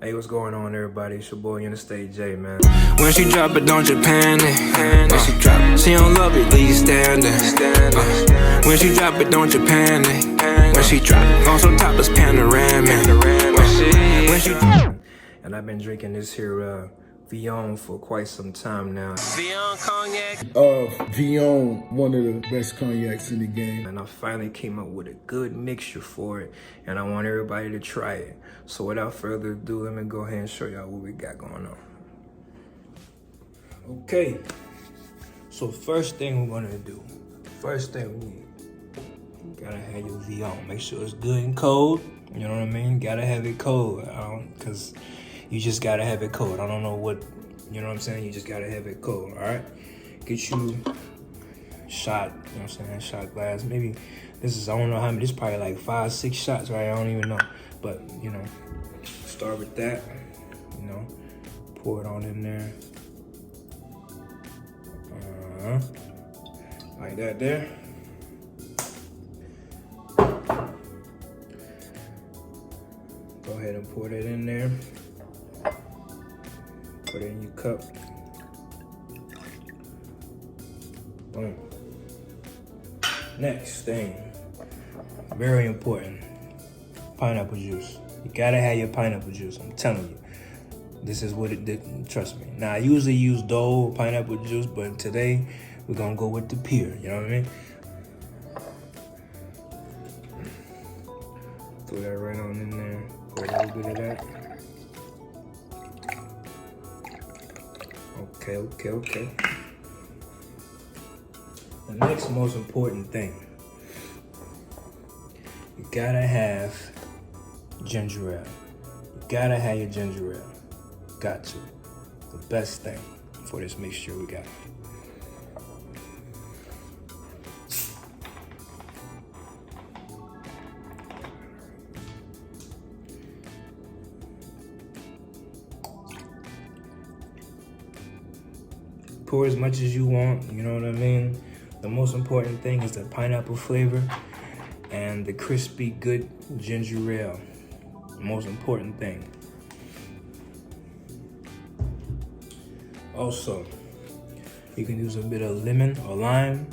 Hey, what's going on, everybody? It's your boy Interstate J, man. When she drop it, don't you panic. When she drop it, she don't love it, leave you standing. When she drop it, don't you panic. When she drop it, on some top is panoramic. When she And I've been drinking this here Villon for quite some time now. Villon Cognac. Villon, one of the best cognacs in the game. And I finally came up with a good mixture for it, and I want everybody to try it. So without further ado, let me go ahead and show y'all what we got going on. Okay, so first thing we're gonna do, first thing we need, you gotta have your Villon. Make sure it's good and cold, you know what I mean? Gotta have it cold, cause you just gotta have it cold. I don't know what, you know what I'm saying? You just gotta have it cold, all right? Get you shot, you know what I'm saying, shot glass. Maybe this is, I don't know how many, this is probably like 5, 6 shots, right? I don't even know. But, you know, start with that, you know, pour it on in there. Like that there. Go ahead and pour that in there. Put it in your cup. Boom. Next thing, very important, pineapple juice. You gotta have your pineapple juice, I'm telling you. This is what it did, trust me. Now, I usually use Dole pineapple juice, but today we're gonna go with the pure, you know what I mean? Throw that right on in there, pour a little bit of that. Okay. The next most important thing, you gotta have ginger ale. You gotta have your ginger ale. Got to. The best thing for this mixture we got. Pour as much as you want, you know what I mean? The most important thing is the pineapple flavor and the crispy, good ginger ale. The most important thing. Also, you can use a bit of lemon or lime,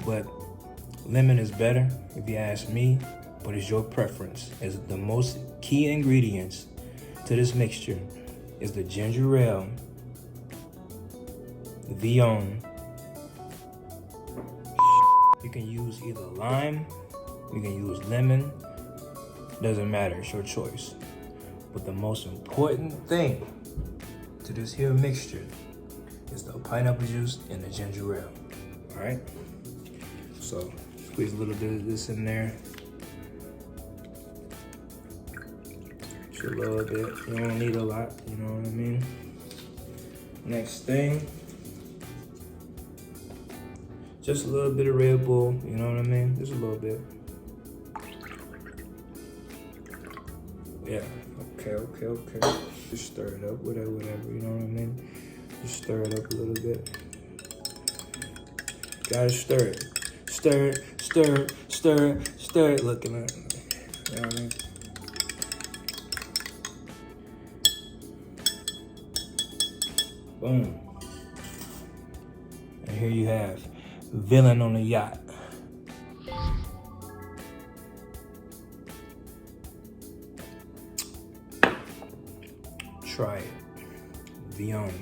but lemon is better if you ask me, but it's your preference. As the most key ingredients to this mixture is the ginger ale, the Villon. You can use either lime, you can use lemon, doesn't matter, it's your choice. But the most important thing to this here mixture is the pineapple juice and the ginger ale, all right? So squeeze a little bit of this in there. Just a little bit, you don't need a lot, you know what I mean? Next thing, just a little bit of Red Bull, you know what I mean? Just a little bit. Yeah, okay. Just stir it up, whatever, you know what I mean? Just stir it up a little bit. Gotta stir it. Stir it, looking at it. You know what I mean? Boom. And here you have Villon on the yacht. Try it. Villon.